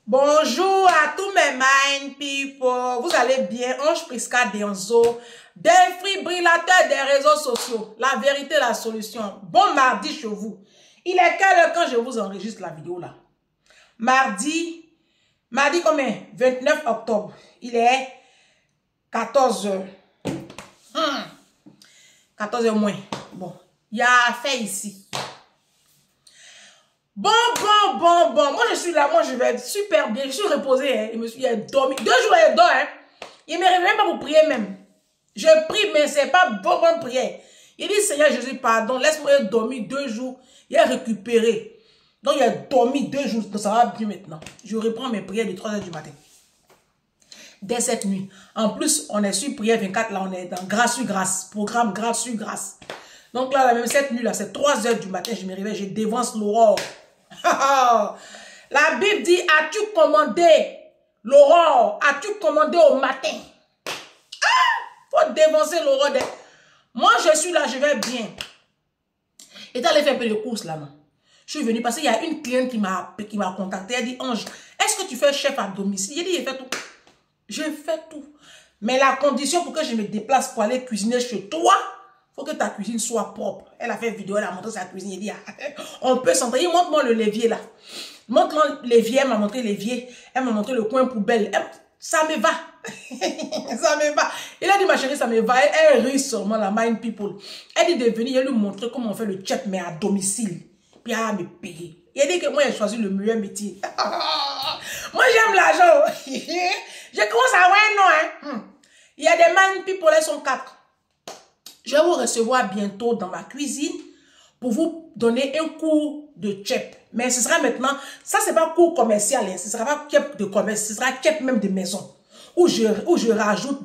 Bonjour à tous mes mind people. Vous allez bien? Ange Prisca Denzo, défibrillateur des réseaux sociaux. La vérité, la solution. Bon mardi chez vous. Il est quelle heure quand je vous enregistre la vidéo là? Mardi combien? 29 octobre. Il est 14 h. 14 h moins. Bon, il y a fait ici. Bon. Moi, je suis là. Moi, je vais être super bien. Je suis reposée. Hein. Il a dormi. 2 jours, il dort. Hein. Il ne me réveille même pas pour prier même. Je prie, mais ce n'est pas bonne prière. Il dit, Seigneur Jésus, pardon. Laisse-moi dormir 2 jours. Il a récupéré. Donc, il a dormi 2 jours. Donc, ça va plus maintenant. Je reprends mes prières de 3 h du matin. Dès cette nuit. En plus, on est sur prière 24. Là, on est dans grâce sur grâce. Programme grâce sur grâce. Donc là, même cette nuit, là, c'est 3 h du matin. Je me réveille. Je dévance l'aurore. La Bible dit, as-tu commandé l'aurore? As-tu commandé au matin? Faut dévancer l'aurore. Moi, je suis là, je vais bien. Et t'allais faire un peu de courses là, non? Je suis venue parce qu'il y a une cliente qui m'a contacté. Elle dit, Ange, est-ce que tu fais chef à domicile? J'ai dit, je fais tout. Je fais tout. Mais la condition pour que je me déplace pour aller cuisiner chez toi, faut que ta cuisine soit propre. Elle a fait une vidéo, elle a montré sa cuisine. Elle dit, on peut s'entraîner. Montre-moi le levier là. Montre-moi le levier. Elle m'a montré le levier. Elle m'a montré le coin poubelle. Ça me va. Ça me va. Il a dit, ma chérie, ça me va. Elle rit seulement, la mind people. Elle dit de venir, elle lui montrer comment on fait le chef, mais à domicile. Puis elle va me payer. Il a dit que moi, j'ai choisi le meilleur métier. Moi, j'aime l'argent. Je commence à avoir un nom. Hein. Il y a des mind people, elles sont 4. Je vais vous recevoir bientôt dans ma cuisine pour vous donner un cours de chef. Mais ce sera maintenant, ça c'est pas cours commercial, hein, ce sera pas chef de commerce, ce sera chef même de maison. Où je rajoute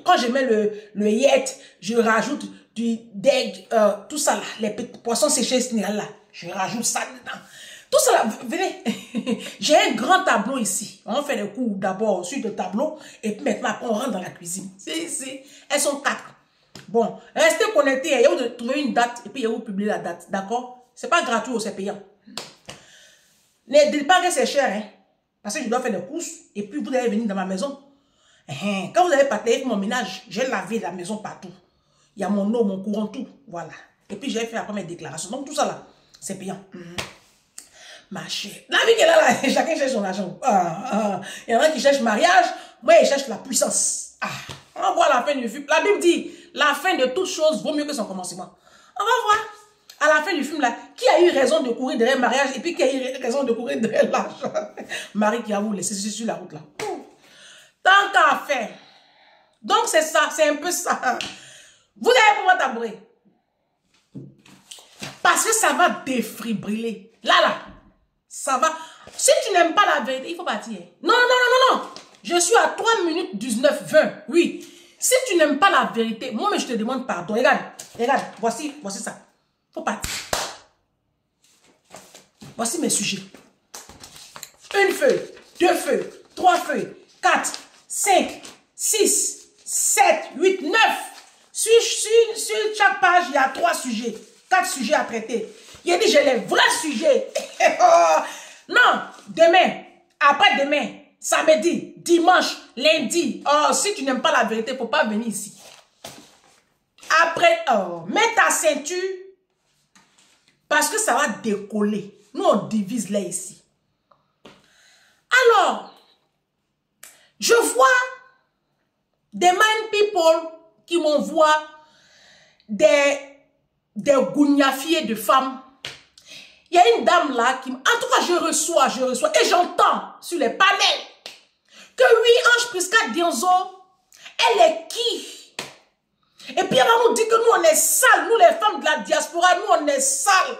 quand je mets le yet, je rajoute du deg, tout ça là, les poissons séchés là, je rajoute ça dedans. Tout ça là, venez, j'ai un grand tableau ici. On fait des cours d'abord sur le tableau et puis maintenant on rentre dans la cuisine. Elles sont 4. Bon, restez connectés. Il y a vous trouver une date et puis il y a vous publier la date. D'accord? C'est pas gratuit ou c'est payant. Ne dites pas que c'est cher, hein? Parce que je dois faire des courses et puis vous allez venir dans ma maison. Quand vous allez partir mon ménage, j'ai lavé la maison partout. Il y a mon eau, mon courant, tout. Voilà. Et puis j'ai fait après mes déclarations. Donc tout ça là, c'est payant. Ma chère. La vie qu'elle a là, chacun cherche son argent. Il y en a qui cherchent mariage, moi je cherche la puissance. On voit la fin du film. La Bible dit, la fin de toute chose vaut mieux que son commencement. On va voir. À la fin du film là, qui a eu raison de courir derrière le mariage et puis qui a eu raison de courir derrière l'argent. Marie qui a voulu laisser sur la route là. Tant qu'à faire. Donc c'est ça, c'est un peu ça. Vous allez pouvoir tabourer. Parce que ça va défibriller. Là. Ça va. Si tu n'aimes pas la vérité, il faut partir. Non. Je suis à 3 minutes 19, 20. Oui. Si tu n'aimes pas la vérité, moi, je te demande pardon. Regarde. Voici ça. Faut partir. Voici mes sujets. 1 feuille, 2 feuilles, 3 feuilles, 4, 5, 6, 7, 8, 9. Sur chaque page, il y a 3 sujets. 4 sujets à traiter. Il a dit, j'ai les vrais sujets. Non, demain, après-demain, samedi, dimanche, lundi. Oh, si tu n'aimes pas la vérité, il ne faut pas venir ici. Après, mets ta ceinture parce que ça va décoller. Nous, on divise là ici. Alors, je vois des mind people qui m'envoient des gougnafiers de femmes. Il y a une dame là qui... En tout cas, je reçois. Et j'entends sur les panels que oui, Ange Prisca Denzo, elle est qui? Et puis elle va nous dire que nous, on est sales. Nous, les femmes de la diaspora, nous, on est sales.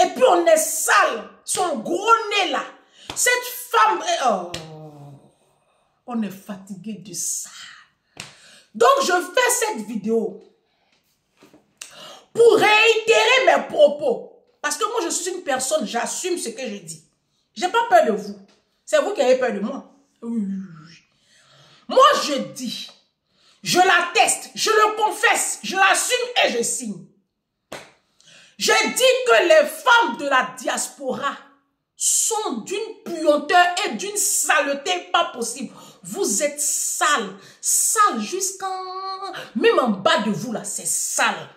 Et puis on est sales. Son gros nez là. Cette femme... Oh, on est fatigué de ça. Donc, je fais cette vidéo pour réitérer mes propos. Parce que moi, je suis une personne, j'assume ce que je dis. Je n'ai pas peur de vous. C'est vous qui avez peur de moi. Oui. Moi, je dis, je l'atteste, je le confesse, je l'assume et je signe. Je dis que les femmes de la diaspora sont d'une puanteur et d'une saleté pas possible. Vous êtes sale. Sale jusqu'en... Même en bas de vous là, c'est sale.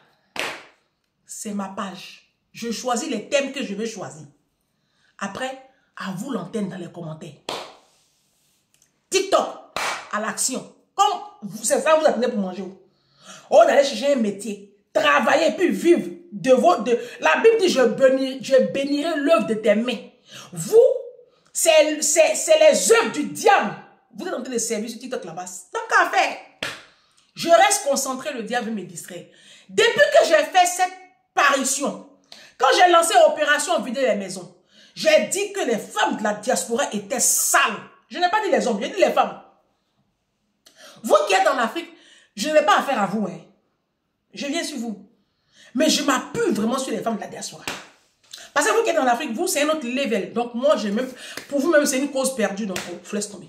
C'est ma page. Je choisis les thèmes que je veux choisir. Après, à vous l'antenne dans les commentaires. TikTok, à l'action. Comme c'est ça, vous attendez pour manger. On allait chercher un métier, travailler puis vivre de votre... La Bible dit, je bénirai l'œuvre de tes mains. Vous, c'est les œuvres du diable. Vous êtes en train de servir sur TikTok là-bas. Donc, qu'à faire? Je reste concentré, le diable me distrait. Depuis que j'ai fait cette parution, quand j'ai lancé l'opération vider les maisons, j'ai dit que les femmes de la diaspora étaient sales. Je n'ai pas dit les hommes, j'ai dit les femmes. Vous qui êtes en Afrique, je n'ai pas affaire à vous. Hein. Je viens sur vous. Mais je m'appuie vraiment sur les femmes de la diaspora. Parce que vous qui êtes en Afrique, vous, c'est un autre level. Donc moi, pour vous-même, c'est une cause perdue. Donc, vous laisse tomber.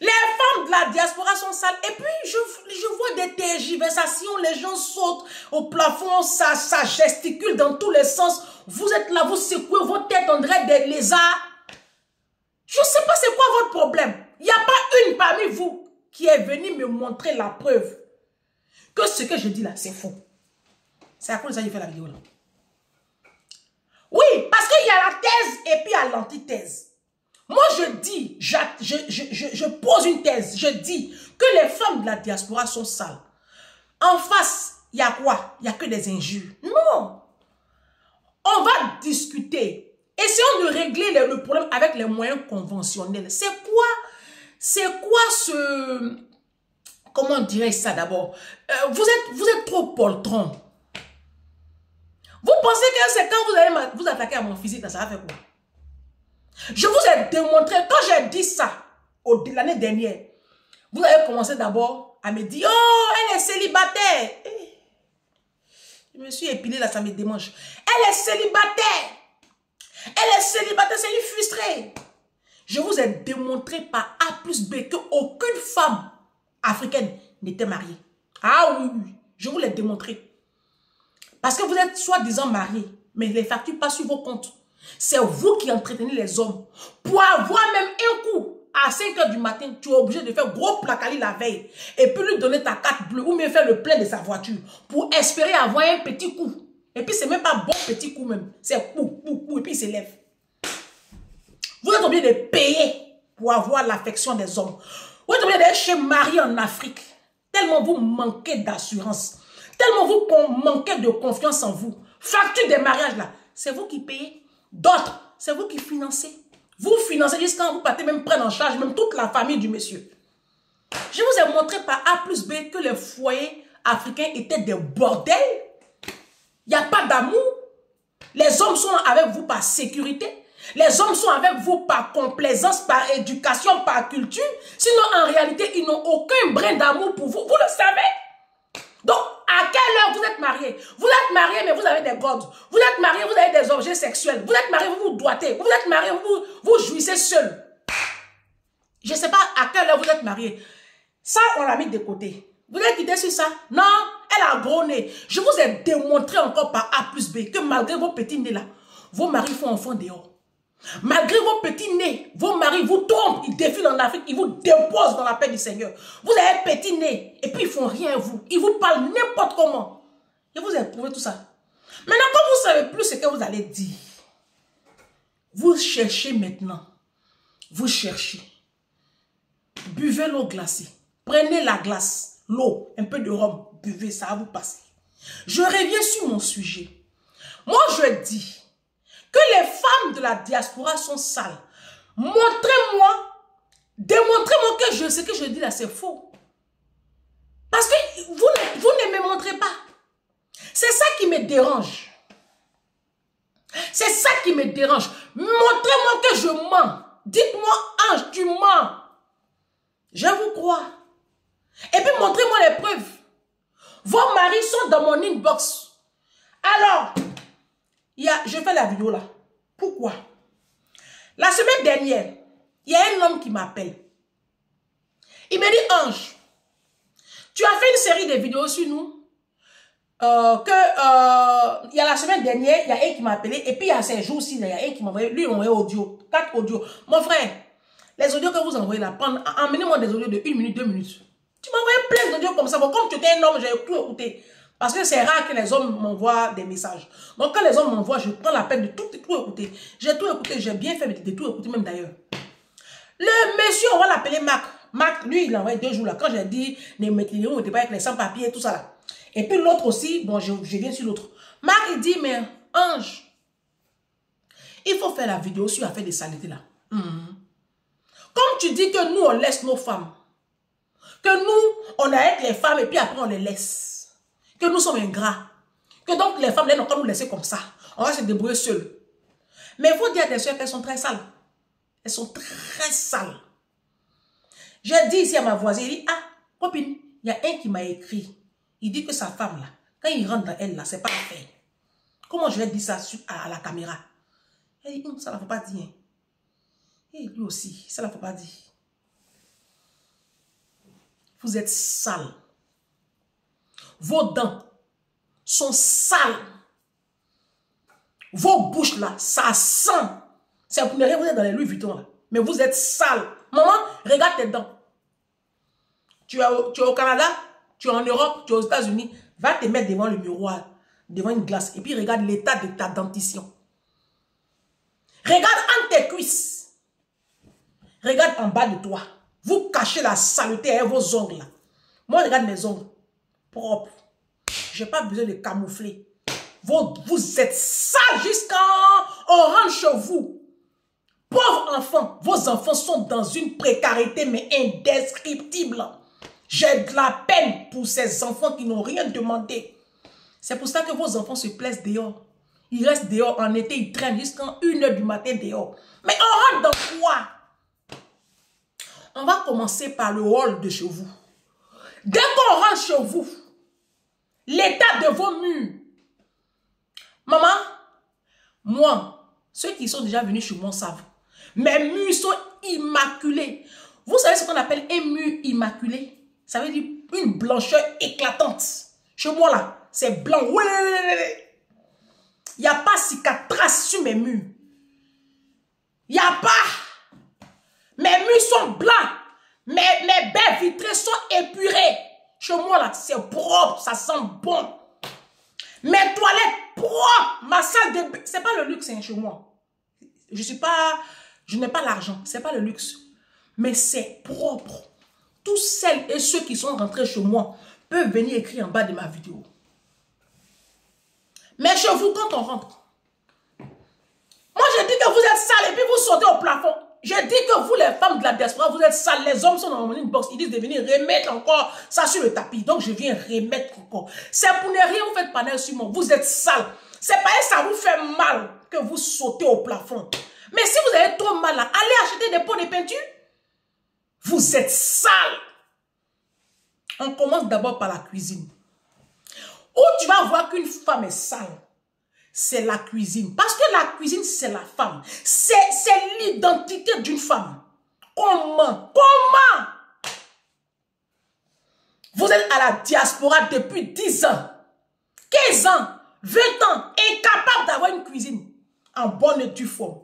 Les femmes de la diaspora sont sales. Et puis, je vois des tergiversations. Les gens sautent au plafond. Ça gesticule dans tous les sens. Vous êtes là, vous secouez vos têtes, on dirait des lézards. Je ne sais pas c'est quoi votre problème. Il n'y a pas une parmi vous qui est venue me montrer la preuve que ce que je dis là, c'est faux. C'est à cause de ça que j'ai fait la vidéo là. Oui, parce qu'il y a la thèse et puis il y a l'antithèse. Moi, je dis, je pose une thèse. Je dis que les femmes de la diaspora sont sales. En face, il y a quoi? Il n'y a que des injures. Non. On va discuter. Essayons de régler le problème avec les moyens conventionnels. C'est quoi ce... Comment dirais-je ça d'abord? Vous êtes trop poltron. Vous pensez que c'est quand vous allez vous attaquer à mon physique, ça va faire quoi? Je vous ai démontré, quand j'ai dit ça, l'année dernière, vous avez commencé d'abord à me dire, oh, elle est célibataire. Je me suis épilée là, ça me démange. Elle est célibataire. Elle est célibataire, c'est une frustrée. Je vous ai démontré par A plus B qu'aucune femme africaine n'était mariée. Ah oui, oui, je vous l'ai démontré. Parce que vous êtes soi-disant mariés, mais les factures passent sur vos comptes. C'est vous qui entretenez les hommes. Pour avoir même un coup, à 5 h du matin, tu es obligé de faire gros placali la veille. Et puis lui donner ta carte bleue ou même faire le plein de sa voiture. Pour espérer avoir un petit coup. Et puis c'est même pas bon petit coup même. C'est coup, et puis il s'élève. Vous êtes obligé de payer pour avoir l'affection des hommes. Vous êtes obligé d'aller chez Marie en Afrique. Tellement vous manquez d'assurance. Tellement vous manquez de confiance en vous. Facture des mariages là, c'est vous qui payez. D'autres, c'est vous qui financez. Vous financez jusqu'à vous partez même prendre en charge même toute la famille du monsieur. Je vous ai montré par A plus B que les foyers africains étaient des bordels. Il n'y a pas d'amour. Les hommes sont avec vous par sécurité. Les hommes sont avec vous par complaisance, par éducation, par culture. Sinon, en réalité, ils n'ont aucun brin d'amour pour vous. Vous le savez. Donc, à quelle heure vous êtes mariés? Vous êtes mariés, mais vous avez des godes. Vous êtes mariés, vous avez des objets sexuels. Vous êtes mariés, vous vous doitez. Vous êtes mariés, vous jouissez seul. Je ne sais pas à quelle heure vous êtes mariés. Ça, on l'a mis de côté. Vous êtes quitté sur ça? Non, elle a gros nez. Je vous ai démontré encore par A plus B que malgré vos petits nez là, vos maris font enfant dehors. Malgré vos petits nez, vos maris vous trompent, ils défilent en Afrique, ils vous déposent dans la paix du Seigneur. Vous avez petit nez et puis ils font rien à vous. Ils vous parlent n'importe comment. Je vous ai prouvé tout ça. Maintenant, quand vous savez plus ce que vous allez dire, vous cherchez maintenant. Vous cherchez. Buvez l'eau glacée. Prenez la glace, l'eau, un peu de rhum. Buvez, ça va vous passer. Je reviens sur mon sujet. Moi, je dis que les femmes de la diaspora sont sales. Montrez-moi, démontrez-moi que ce que je dis là, c'est faux. Parce que vous ne me montrez pas. C'est ça qui me dérange. C'est ça qui me dérange. Montrez-moi que je mens. Dites-moi, Ange, tu mens. Je vous crois. Et puis montrez-moi les preuves. Vos maris sont dans mon inbox. Alors, je fais la vidéo là. Pourquoi? La semaine dernière, il y a un homme qui m'appelle. Il me dit, Ange, tu as fait une série de vidéos sur nous. il y a la semaine dernière, il y a un qui m'a appelé, et puis il y a ces jours-ci, il y a un qui m'a envoyé, lui il m'a envoyé audio, 4 audios. Mon frère, les audios que vous envoyez là, emmenez-moi des audios de 1 minute, 2 minutes. Tu m'as envoyé plein d'audios comme ça. Bon, comme tu étais un homme, j'ai tout écouté. Parce que c'est rare que les hommes m'envoient des messages. Donc quand les hommes m'envoient, je prends la peine de tout écouter. J'ai tout écouté, j'ai bien fait de tout écouter même d'ailleurs. Le monsieur, on va l'appeler Marc. Marc, lui, il a envoyé 2 jours là. Quand j'ai dit, ne mettez pas avec les sans-papiers et tout ça là. Et puis l'autre aussi, bon, je viens sur l'autre. Marc, il dit, mais Ange, il faut faire la vidéo sur l'affaire des saletés là. Comme tu dis que nous, on laisse nos femmes. Que nous, on arrête les femmes et puis après on les laisse. Que nous sommes ingrats. Que donc les femmes, elles n'ont pas nous laisser comme ça. On va se débrouiller seuls. Mais il faut dire à des soeurs qu'elles sont très sales. Elles sont très sales. J'ai dit ici à ma voisine, il dit, ah, copine, il y a un qui m'a écrit. Il dit que sa femme là, quand il rentre dans elle là, c'est pas à faire. Comment je vais dire ça à la caméra? Elle dit, ça ne faut pas dire. Et lui aussi, ça ne faut pas dire. Vous êtes sales. Vos dents sont sales. Vos bouches là, ça sent. C'est pour ne rien, vous êtes dans les Louis Vuitton là. Mais vous êtes sales. Maman, regarde tes dents. Tu es au Canada, tu es en Europe, tu es aux États-Unis. Va te mettre devant le miroir, devant une glace. Et puis regarde l'état de ta dentition. Regarde entre tes cuisses. Regarde en bas de toi. Vous cachez la saleté avec vos ongles là. Moi, regarde mes ongles. Propres. Je n'ai pas besoin de camoufler. Vous êtes sales jusqu'à on rentre chez vous. Pauvres enfants. Vos enfants sont dans une précarité mais indescriptible. J'ai de la peine pour ces enfants qui n'ont rien demandé. C'est pour ça que vos enfants se plaisent dehors. Ils restent dehors en été, ils traînent jusqu'à 1 h du matin dehors. Mais on rentre dans quoi? On va commencer par le hall de chez vous. Dès qu'on rentre chez vous, l'état de vos murs. Maman, moi, ceux qui sont déjà venus chez moi savent. Mes murs sont immaculés. Vous savez ce qu'on appelle un mur immaculé? Ça veut dire une blancheur éclatante. Chez moi là, c'est blanc. Il n'y a pas cicatrice sur mes murs. Il n'y a pas. Mes murs sont blancs. Mes baies vitrées sont épurées. Chez moi là, c'est propre. Ça sent bon. Mes toilettes propres. Ma salle de bain. C'est pas le luxe hein, chez moi. Je n'ai pas l'argent. C'est pas le luxe. Mais c'est propre. Tous celles et ceux qui sont rentrés chez moi peuvent venir écrire en bas de ma vidéo. Mais chez vous, quand on rentre, moi je dis que vous êtes sales et puis vous sautez au plafond. Je dis que vous, les femmes de la diaspora, vous êtes sales. Les hommes sont dans mon inbox. Ils disent de venir remettre encore ça sur le tapis. Donc je viens remettre encore. C'est pour ne rien vous faites panel sur moi. Vous êtes sales. C'est pas que ça vous fait mal que vous sautez au plafond. Mais si vous avez trop mal là, allez acheter des pots de peinture. Vous êtes sales. On commence d'abord par la cuisine. Où tu vas voir qu'une femme est sale, c'est la cuisine. Parce que la cuisine, c'est la femme. C'est l'identité d'une femme. Comment? Vous êtes à la diaspora depuis 10 ans, 15 ans, 20 ans, incapable d'avoir une cuisine en bonne et due forme.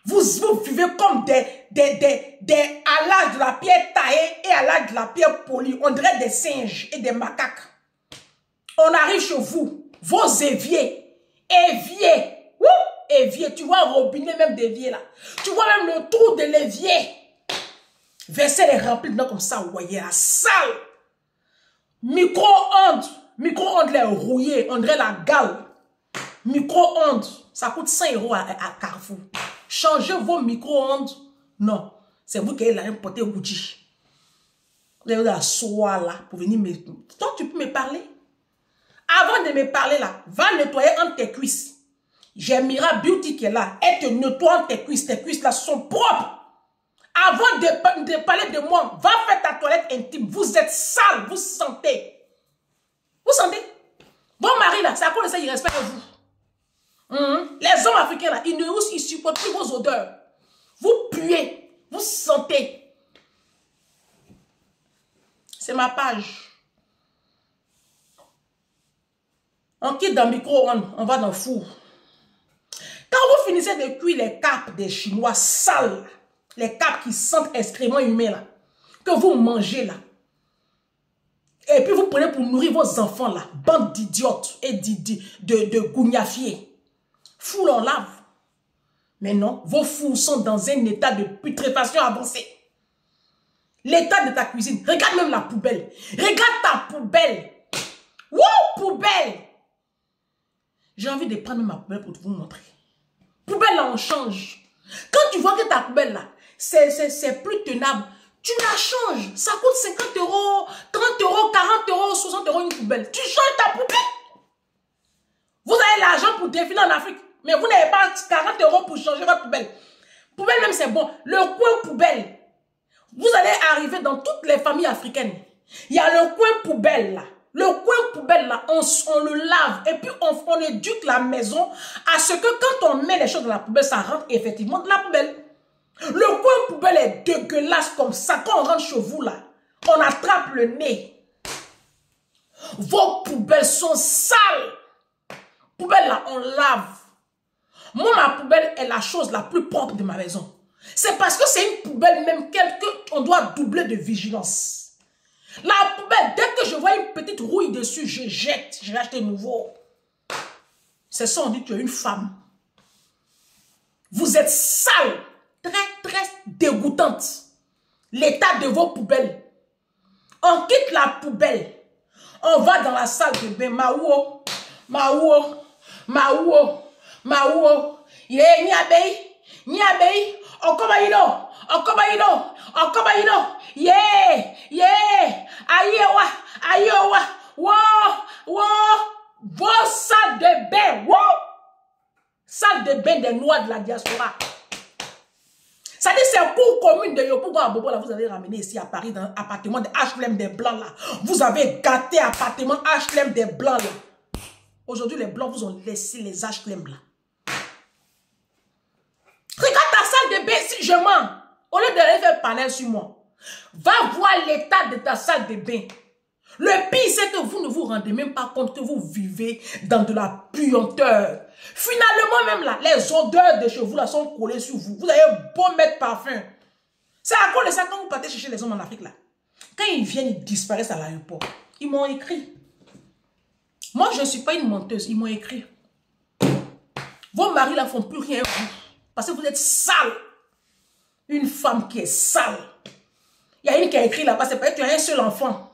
Vous vivez comme à l'âge de la pierre taillée et à l'âge de la pierre polie. On dirait des singes et des macaques. On arrive chez vous, vos éviers, évier, tu vois un robinet même d'évier là. Tu vois même le trou de l'évier. Verser les remplis dedans comme ça, vous voyez la salle. Micro-ondes les rouillées, on dirait la gale. Micro-ondes, ça coûte 100 € à Carrefour. Changez vos micro-ondes. Non, c'est vous qui avez la importé Gucci. Vous avez la soie là pour venir me... Toi, tu peux me parler? Avant de me parler là, va nettoyer entre tes cuisses. J'ai Mira Beauty qui est là. Elle te nettoie entre tes cuisses là sont propres. Avant de parler de moi, va faire ta toilette intime. Vous êtes sale, vous sentez. Vous sentez? Bon mari là, c'est à cause de ça qu'il respecte vous. Les hommes africains là, ils ne supportent plus vos odeurs. Vous puez, vous sentez. C'est ma page. On quitte dans le micro-ondes, on va dans le four. Quand vous finissez de cuire les capes des Chinois sales, les capes qui sentent extrêmement humains là, que vous mangez là, et puis vous prenez pour nourrir vos enfants là, bande d'idiotes et de gougnafiers. Four on lave. Mais non, vos fours sont dans un état de putréfaction avancé. L'état de ta cuisine. Regarde même la poubelle. Regarde ta poubelle. Wouh, poubelle. J'ai envie de prendre ma poubelle pour vous montrer. Poubelle là, on change. Quand tu vois que ta poubelle là, c'est plus tenable, tu la changes. Ça coûte 50 €, 30 €, 40 €, 60 € une poubelle. Tu changes ta poubelle. Vous avez l'argent pour défiler en Afrique, mais vous n'avez pas 40 € pour changer votre poubelle. Poubelle même c'est bon. Le coin poubelle. Vous allez arriver dans toutes les familles africaines. Il y a le coin poubelle là. Le coin poubelle là, on le lave et puis on éduque la maison à ce que quand on met les choses dans la poubelle, ça rentre effectivement dans la poubelle. Le coin poubelle est dégueulasse comme ça. Quand on rentre chez vous là, on attrape le nez. Vos poubelles sont sales. Poubelle là, on lave. Moi, ma poubelle est la chose la plus propre de ma maison. C'est parce que c'est une poubelle même qu'on doit doubler de vigilance. La poubelle, dès que je vois une petite rouille dessus, je jette. Je vais acheter nouveau. C'est ça, on dit que tu es une femme. Vous êtes sale. Très, très dégoûtante. L'état de vos poubelles. On quitte la poubelle. On va dans la salle de bain. Maouo. Maouo. Maouo. Maouo. Yé, niabei. Niabei. Okobaïno. Okobaïno. Okobaïno. Yeah. Yeah. Aïewa. Aïewa. Wow. Wow. Vos salles de bain. Wow. Salle de bain des Noirs de la diaspora. Ça dit c'est un cours commune de Yopougon à Bobo là. Vous avez ramené ici à Paris dans l'appartement de HLM des Blancs là. Vous avez gâté l'appartement HLM des Blancs là. Aujourd'hui les Blancs vous ont laissé les HLM là. Regarde ta salle de bain si je mens. Au lieu d'aller faire panel sur moi. Va voir l'état de ta salle de bain. Le pire, c'est que vous ne vous rendez même pas compte que vous vivez dans de la puanteur. Finalement, même là, les odeurs de chez vous là sont collées sur vous. Vous avez beau mettre parfum. C'est à cause de ça quand vous partez chercher les hommes en Afrique là. Quand ils viennent, ils disparaissent à l'aéroport. Ils m'ont écrit. Moi, je ne suis pas une menteuse. Ils m'ont écrit. Vos maris là font plus rien vous. Parce que vous êtes sale. Une femme qui est sale. Il y a une qui a écrit là-bas, c'est parce que tu as un seul enfant.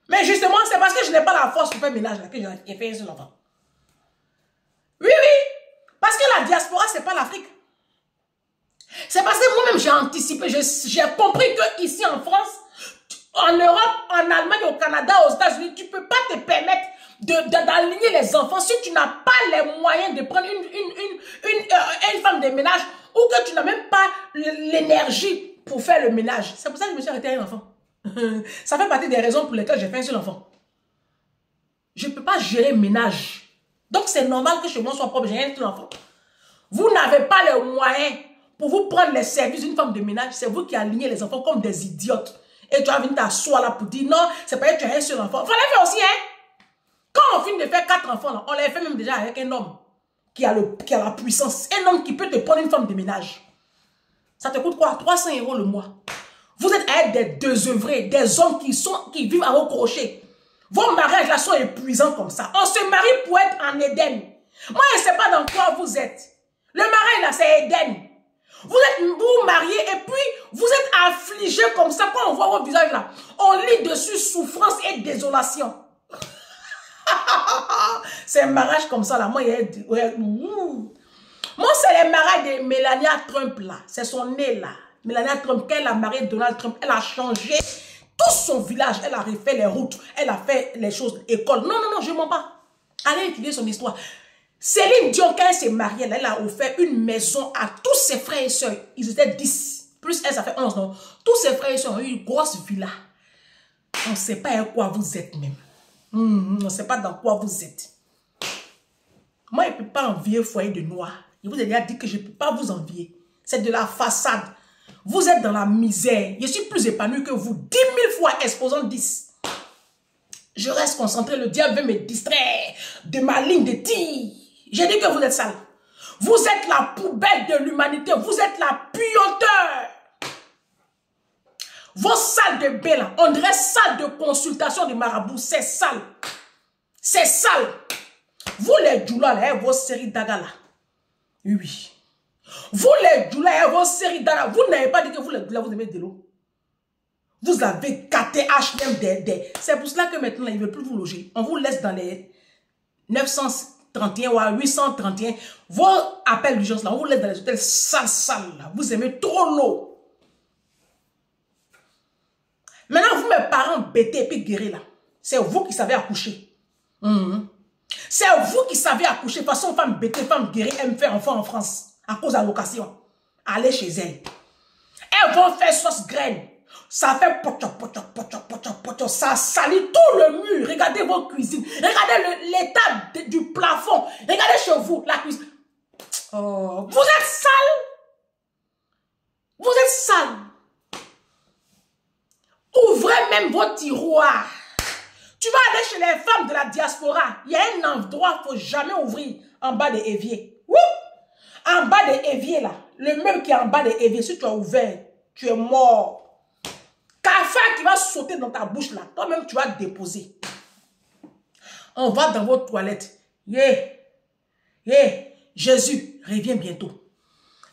Mais justement, c'est parce que je n'ai pas la force pour faire ménage là que j'ai fait un seul enfant. Oui, oui. Parce que la diaspora, ce n'est pas l'Afrique. C'est parce que moi-même, j'ai anticipé. J'ai compris que ici en France, en Europe, en Allemagne, au Canada, aux États-Unis, tu ne peux pas te permettre d'aligner les enfants si tu n'as pas les moyens de prendre une femme de ménage ou que tu n'as même pas l'énergie pour faire le ménage. C'est pour ça que je me suis arrêtée à un enfant. Ça fait partie des raisons pour lesquelles j'ai fait un seul enfant. Je ne peux pas gérer le ménage. Donc c'est normal que chez moi soit propre. J'ai un seul enfant. Vous n'avez pas les moyens pour vous prendre les services d'une femme de ménage. C'est vous qui alignez les enfants comme des idiotes. Et tu vas venir t'asseoir là pour dire non, c'est pas que tu as un seul enfant. Il fallait faire aussi, hein. Quand on finit de faire 4 enfants, là, on les fait même déjà avec un homme qui a la puissance. Un homme qui peut te prendre une femme de ménage. Ça te coûte quoi? 300 € le mois. Vous êtes avec des désœuvrés, des hommes qui vivent à vos crochets. Vos mariages là sont épuisants comme ça. On se marie pour être en Éden. Moi, je ne sais pas dans quoi vous êtes. Le mariage là, c'est Éden. Vous mariez et puis vous êtes affligés comme ça. Quand on voit votre visage là, on lit dessus souffrance et désolation. C'est un mariage comme ça là. Moi, moi c'est le mariage de Melania Trump là. C'est son nez là. Melania Trump, quand elle a marié Donald Trump, elle a changé tout son village. Elle a refait les routes. Elle a fait les choses, école. Non, non, non, je ne mens pas. Allez étudier son histoire. Céline Dion, quand elle s'est mariée, elle a offert une maison à tous ses frères et sœurs. Ils étaient 10. Plus elle, ça fait 11, non? Tous ses frères et sœurs ont eu une grosse villa. On ne sait pas à quoi vous êtes même. On ne sait pas dans quoi vous êtes. Moi, je ne peux pas envier foyer de noir. Je vous ai déjà dit que je ne peux pas vous envier. C'est de la façade. Vous êtes dans la misère. Je suis plus épanoui que vous. 10 000 fois exposant 10. Je reste concentré, le diable veut me distraire de ma ligne de tir. J'ai dit que vous êtes sale. Vous êtes la poubelle de l'humanité. Vous êtes la puanteur. Vos salles de bain là, on dirait salle de consultation de marabout. C'est sale. C'est sale. Vous les djoulas là, vos séries d'aga là. Oui. Vous les djoulas, vos séries d'aga. Vous n'avez pas dit que vous les djoulas, vous aimez de l'eau. Vous avez gâté H&M des. C'est pour cela que maintenant, là, ils ne veulent plus vous loger. On vous laisse dans les 931 ou 831. Vos appels d'urgence, là, on vous laisse dans les hôtels sales, là. Vous aimez trop l'eau. Maintenant, vous, mes parents bêtés et puis guéris, là. C'est vous qui savez accoucher. C'est vous qui savez accoucher. De toute façon, femme bêtée, femme guérie, elle me fait enfant en France. À cause de la location. Allez chez elle. Elles vont faire sauce graine. Ça fait pocho, ça salit tout le mur. Regardez vos cuisines. Regardez l'état du plafond. Regardez chez vous, la cuisine. Oh, vous êtes sale. Vous êtes sale. Ouvrez même vos tiroirs. Tu vas aller chez les femmes de la diaspora. Il y a un endroit qu'il ne faut jamais ouvrir en bas des éviers. En bas des éviers, là. Le même qui est en bas des éviers, si tu as ouvert, tu es mort. Café qui va sauter dans ta bouche là, toi-même tu vas déposer. On va dans vos toilettes. Jésus revient bientôt.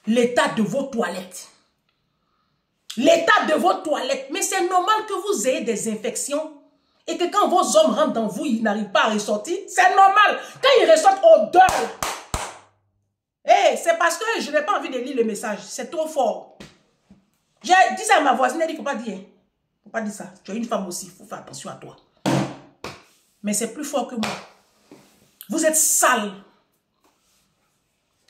L'état de vos toilettes. L'état de vos toilettes. Mais c'est normal que vous ayez des infections et que quand vos hommes rentrent dans vous, ils n'arrivent pas à ressortir. C'est normal. Quand ils ressortent odeur. C'est parce que je n'ai pas envie de lire le message. C'est trop fort. J'ai dit ça à ma voisine, elle dit qu'il ne faut pas dire. Faut pas dire ça. Tu es une femme aussi. Il faut faire attention à toi. Mais c'est plus fort que moi. Vous êtes sale.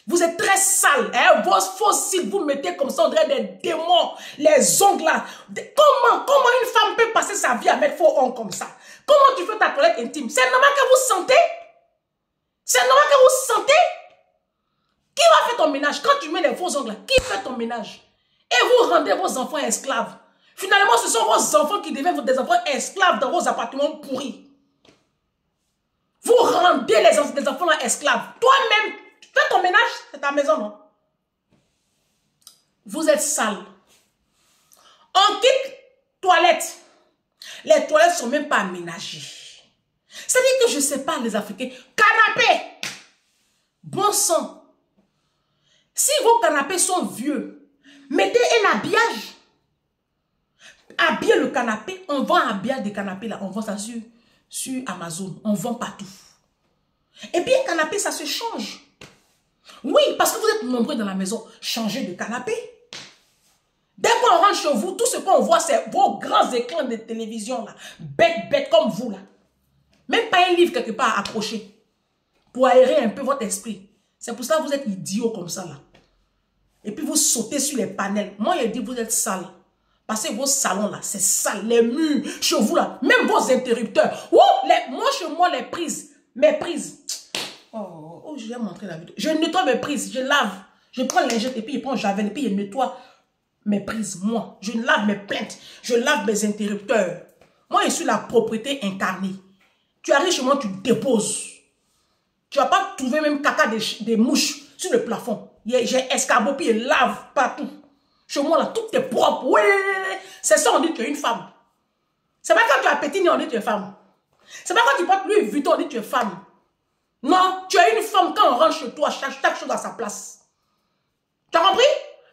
Vous êtes très sale. Vos fossiles, vous mettez comme ça, on dirait des démons. Les ongles là. Comment une femme peut passer sa vie à mettre faux ongles comme ça? Comment tu fais ta toilette intime? C'est normal que vous sentez? C'est normal que vous sentez? Qui va faire ton ménage? Quand tu mets les faux ongles là, qui fait ton ménage? Et vous rendez vos enfants esclaves. Finalement, ce sont vos enfants qui deviennent des enfants esclaves dans vos appartements pourris. Vous rendez les enfants là esclaves. Toi-même, fais ton ménage, c'est ta maison, non? Vous êtes sale. On quitte toilette. Les toilettes ne sont même pas aménagées. C'est-à-dire que je ne sais pas, les Africains. Canapé. Bon sang. Si vos canapés sont vieux, mettez un habillage. Habiller le canapé, on vend habillage des canapés là, on vend ça sur Amazon, on vend partout. Et puis un canapé, ça se change. Oui, parce que vous êtes nombreux dans la maison, changez de canapé. Dès qu'on rentre chez vous, tout ce qu'on voit, c'est vos grands écrans de télévision là, bêtes comme vous là. Même pas un livre quelque part accroché pour aérer un peu votre esprit. C'est pour ça que vous êtes idiots comme ça là. Et puis vous sautez sur les panels. Moi, je dis vous êtes sale. Parce que vos salons là, c'est sale. Les murs, chez vous là, même vos interrupteurs. Moi, chez moi, les prises, mes prises. Oh, je vais montrer la vidéo. Je nettoie mes prises, je lave. Je prends les jettes et puis je prends javel et puis je nettoie mes prises. Moi, je lave mes plaintes. Je lave mes interrupteurs. Moi, je suis la propriété incarnée. Tu arrives chez moi, tu déposes. Tu vas pas trouver même caca des mouches sur le plafond. J'ai escabeau puis je lave partout. Chez moi, là, tout est propre. Oui. C'est ça, on dit que tu es une femme. C'est pas quand tu as pétiné, on dit que tu es femme. C'est pas quand tu portes Louis Vuitton, on dit que tu es femme. Non, tu es une femme quand on rentre chez toi, chaque chose à sa place. Tu as compris?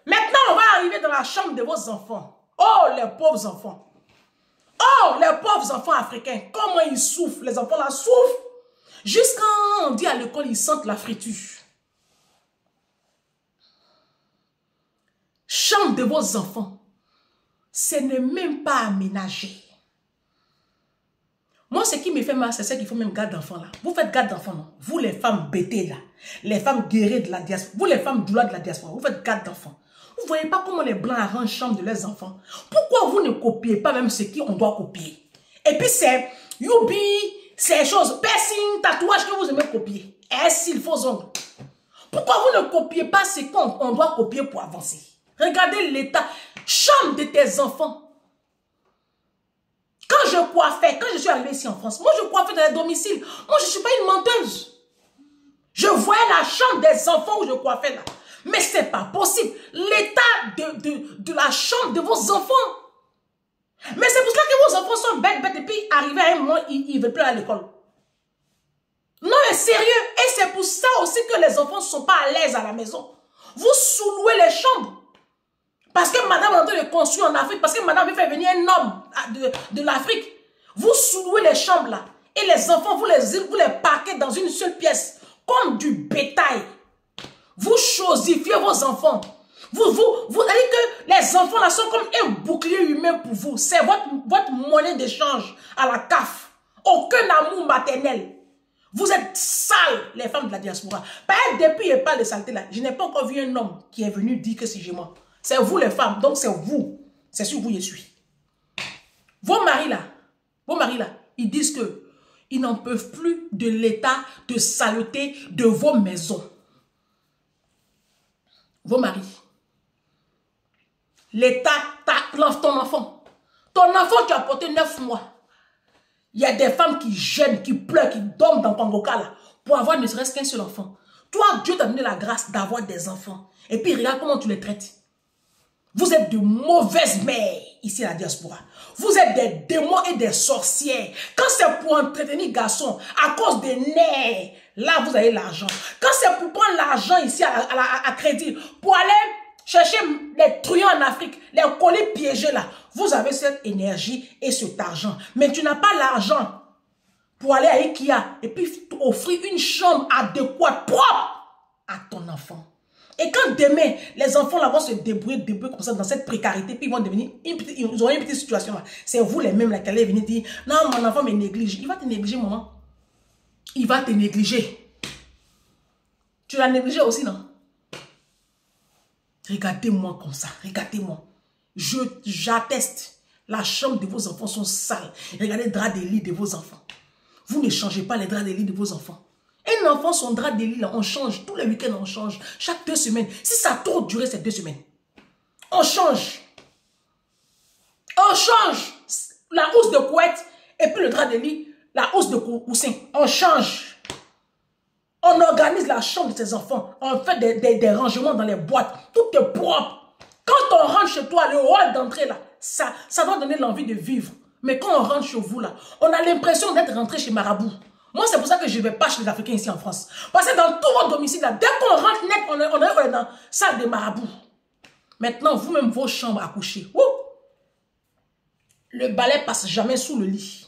Maintenant, on va arriver dans la chambre de vos enfants. Oh, les pauvres enfants. Oh, les pauvres enfants africains. Comment ils souffrent. Les enfants là souffrent. Jusqu'à on dit à l'école, ils sentent la friture. Chambre de vos enfants, ce n'est même pas aménagé. Moi, ce qui me fait mal, c'est ce qu'il faut même garde d'enfants là. Vous faites garde d'enfants, non? Vous, les femmes bêtées là, les femmes guéries de la diaspora, vous, les femmes douleurs de la diaspora, vous faites garde d'enfants. Vous ne voyez pas comment les Blancs arrangent chambre de leurs enfants? Pourquoi vous ne copiez pas même ce qu'on doit copier? Et puis c'est youbi, ces choses, piercing, tatouage que vous aimez copier. Et s'il faut ongles. Pourquoi vous ne copiez pas ce qu'on doit copier pour avancer? Regardez l'état. Chambre de tes enfants. Quand je coiffais, quand je suis arrivée ici en France, moi je coiffais dans les domiciles. Moi je ne suis pas une menteuse. Je voyais la chambre des enfants où je coiffais là. Mais ce n'est pas possible. L'état de la chambre de vos enfants. Mais c'est pour cela que vos enfants sont bêtes et puis arrivés à un moment, ils ne veulent plus aller à l'école. Non mais sérieux. Et c'est pour ça aussi que les enfants ne sont pas à l'aise à la maison. Vous sous-louez les chambres. Parce que madame est en train de construire en Afrique. Parce que madame veut faire venir un homme de l'Afrique. Vous sous-louez les chambres là. Et les enfants, vous les parquez dans une seule pièce. Comme du bétail. Vous chosifiez vos enfants. Vous allez que les enfants là sont comme un bouclier humain pour vous. C'est votre monnaie d'échange à la CAF. Aucun amour maternel. Vous êtes sales, les femmes de la diaspora. Depuis il parle de saleté là, je n'ai pas encore vu un homme qui est venu dire que c'est chez moi. C'est vous les femmes, donc c'est vous. C'est sur vous je suis. Vos maris là, ils disent que ils n'en peuvent plus de l'état de saleté de vos maisons. Vos maris. L'état, ton enfant. Ton enfant, tu as porté 9 mois. Il y a des femmes qui gênent, qui pleurent, qui dorment dans Pangoka là, pour avoir ne serait-ce qu'un seul enfant. Toi, Dieu t'a donné la grâce d'avoir des enfants. Et puis regarde comment tu les traites. Vous êtes de mauvaises mères ici à la diaspora. Vous êtes des démons et des sorcières. Quand c'est pour entretenir garçons, à cause des nerfs, là vous avez l'argent. Quand c'est pour prendre l'argent ici à crédit, pour aller chercher les truands en Afrique, les colis piégés là, vous avez cette énergie et cet argent. Mais tu n'as pas l'argent pour aller à Ikea et puis offrir une chambre adéquate, propre à ton enfant. Et quand demain, les enfants là vont se débrouiller comme ça dans cette précarité, puis ils vont devenir, ils auront une petite situation là. C'est vous les mêmes là qui allez venir dire, non, mon enfant me néglige. Il va te négliger, maman. Il va te négliger. Tu l'as négligé aussi, non? Regardez-moi comme ça, regardez-moi. J'atteste, la chambre de vos enfants sont sales. Regardez les draps de lit de vos enfants. Vous ne changez pas les draps de lit de vos enfants. Un enfant, son drap de lit, là, on change. Tous les week-ends, on change. Chaque 2 semaines. Si ça a trop duré ces 2 semaines, on change. On change la housse de couette et puis le drap de lit, la housse de coussin. On change. On organise la chambre de ses enfants. On fait des rangements dans les boîtes. Tout est propre. Quand on rentre chez toi, le hall d'entrée, là, ça doit donner l'envie de vivre. Mais quand on rentre chez vous, là, on a l'impression d'être rentré chez Marabout. Moi, c'est pour ça que je ne vais pas chez les Africains ici en France. Parce que dans tout votre domicile, là, dès qu'on rentre net, on est dans la salle des marabouts. Maintenant, vous-même, vos chambres à coucher. Ouh! Le balai passe jamais sous le lit.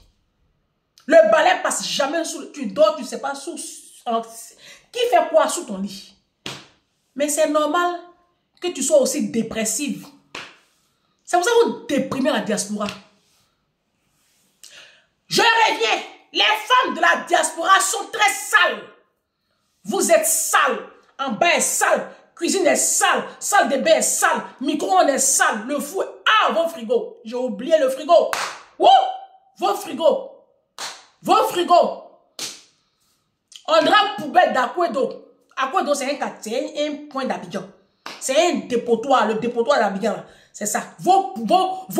Le balai passe jamais sous le lit. Tu dors, tu ne sais pas sous... Qui fait quoi sous ton lit? Mais c'est normal que tu sois aussi dépressive. C'est pour ça que vous déprimez la diaspora. Je reviens. Les femmes de la diaspora sont très sales. Vous êtes sales. En bas est sale. Cuisine est sale. Salle de bain est sale. Micro-ondes est sale. Le four est... Ah, vos frigos. J'ai oublié le frigo. Wouh! Vos frigos. Vos frigos. On dirait poubelle d'Akwedo. Akwedo, c'est un point d'Abidjan. C'est un dépotoir. Le dépotoir d'Abidjan, c'est ça. Vos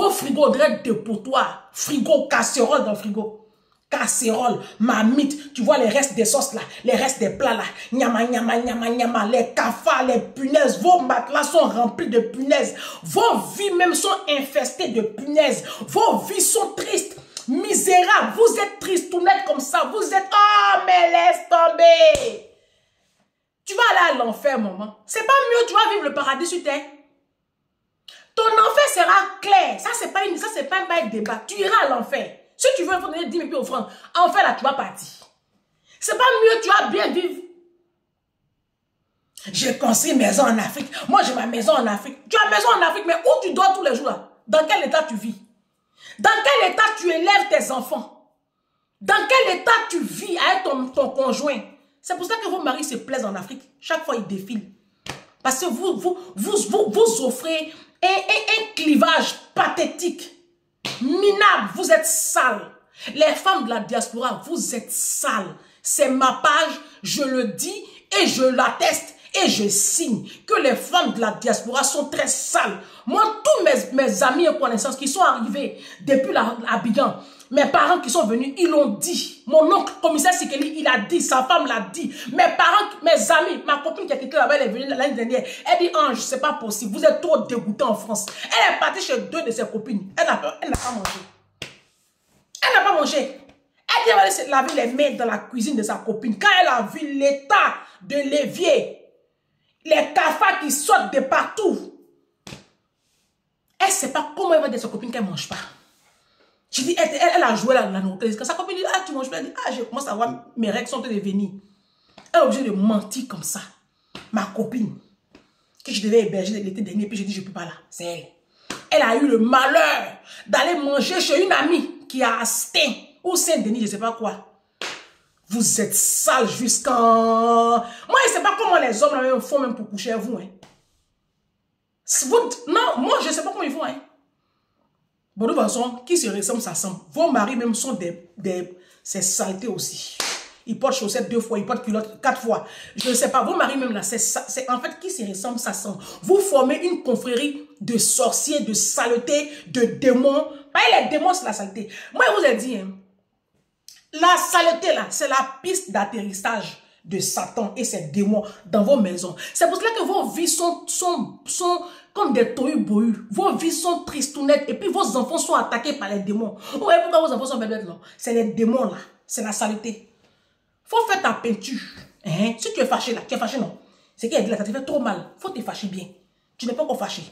frigos, on dirait dépotoir. Frigo, casserole dans le frigo. Casserole, marmite, tu vois les restes des sauces là, les restes des plats là, nyama, nyama, nyama, nyama, les cafards, les punaises, vos matelas sont remplis de punaises, vos vies même sont infestées de punaises, vos vies sont tristes, misérables, vous êtes tristounettes comme ça, vous êtes, oh mais laisse tomber. Tu vas aller à l'enfer, maman. C'est pas mieux, tu vas vivre le paradis sur terre. Ton enfer sera clair, ça c'est pas un bail de débat, tu iras à l'enfer. Si tu veux, il faut donner 10 000 offrandes. Enfin, là, tu vas partir. C'est pas mieux, tu vas bien vivre. J'ai construit une maison en Afrique. Moi, j'ai ma maison en Afrique. Tu as une maison en Afrique, mais où tu dors tous les jours là? Dans quel état tu vis? Dans quel état tu élèves tes enfants? Dans quel état tu vis avec ton conjoint? C'est pour ça que vos maris se plaisent en Afrique. Chaque fois, ils défilent. Parce que vous offrez un clivage pathétique. Minable, vous êtes sales. Les femmes de la diaspora, vous êtes sales. C'est ma page, je le dis et je l'atteste. Et je signe que les femmes de la diaspora sont très sales. Moi, tous mes amis et connaissances qui sont arrivés depuis Abidjan, mes parents qui sont venus, ils l'ont dit. Mon oncle, commissaire Sikeli, il a dit, sa femme l'a dit. Mes parents, mes amis, ma copine qui a quitté là-bas, elle est venue l'année dernière. Elle dit, Ange, c'est pas possible, vous êtes trop dégoûtants en France. Elle est partie chez 2 de ses copines. Elle n'a pas mangé. Elle n'a pas mangé. Elle dit, elle va aller se laver les mains dans la cuisine de sa copine. Quand elle a vu l'état de l'évier, les cafards qui sortent de partout, elle ne sait pas comment elle va dire à sa copine qu'elle ne mange pas. Je dis, elle a joué la nourriture. Quand sa copine dit, ah, tu manges pas, elle dit, ah, je commence à voir mes règles sont en train de venir. Elle est obligée de mentir comme ça. Ma copine, que je devais héberger l'été dernier, puis je dis, je ne peux pas là. C'est elle. Elle a eu le malheur d'aller manger chez une amie qui a Astin ou Saint-Denis, je ne sais pas quoi. Vous êtes sale jusqu'en... Moi, je ne sais pas comment les hommes font même pour coucher avec vous. Hein. Non, moi, je ne sais pas comment ils font. Hein. Bon, de toute façon, qui se ressemble, ça semble. Vos maris même sont c'est saleté aussi. Ils portent chaussettes 2 fois, ils portent culottes 4 fois. Je ne sais pas, vos maris même là, c'est en fait, qui se ressemble, ça semble. Vous formez une confrérie de sorciers, de saleté, de démons. Pas les démons, c'est la saleté. Moi, je vous ai dit, hein, la saleté là, c'est la piste d'atterrissage de Satan et ses démons dans vos maisons. C'est pour cela que vos vies sont comme des tohu-bohu. Vos vies sont tristounettes et puis vos enfants sont attaqués par les démons. Vous voyez pourquoi vos enfants sont bêtes là? C'est les démons là. C'est la saleté. Faut faire ta peinture. Hein? Si tu es fâché là, tu es fâché non? C'est qu'il a dit là, ça te fait trop mal. Faut te fâcher bien. Tu n'es pas encore fâché.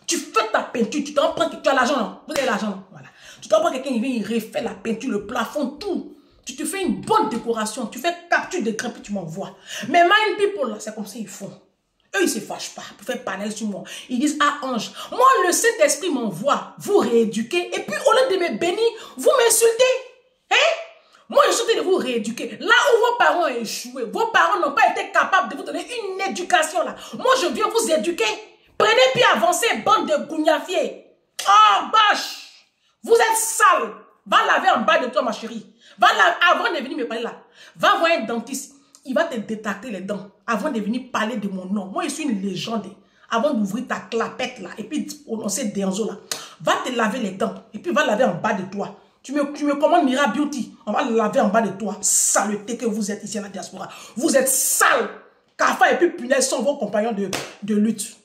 Tu fais ta peinture, tu t'en prends, tu as l'argent non? Vous avez l'argent non? Voilà. Tu t'en prends quelqu'un, il vient, il refait la peinture, le plafond, tout. Tu te fais une bonne décoration, tu fais capture d'écran puis tu m'envoies. Mais mind people là, c'est comme ça ils font. Eux, ils ne se fâchent pas pour faire panel sur moi. Ils disent, ah Ange, moi le Saint-Esprit m'envoie, vous rééduquer. Et puis au lieu de me bénir, vous m'insultez. Hein? Moi, je suis en train de vous rééduquer. Là où vos parents ont échoué, vos parents n'ont pas été capables de vous donner une éducation là. Moi, je viens vous éduquer. Prenez puis avancez, bande de gougnafiers. Oh, bâche. Vous êtes sale. Va laver en bas de toi, ma chérie. Va laver, avant de venir me parler là. Va voir un dentiste. Il va te détacter les dents avant de venir parler de mon nom. Moi, je suis une légende. Avant d'ouvrir ta clapette là et puis de prononcer Denzo là. Va te laver les dents et puis va laver en bas de toi. Tu me commandes Mira Beauty. On va laver en bas de toi. Saleté que vous êtes ici à la diaspora. Vous êtes sale. Cafa et puis punaise sont vos compagnons de lutte.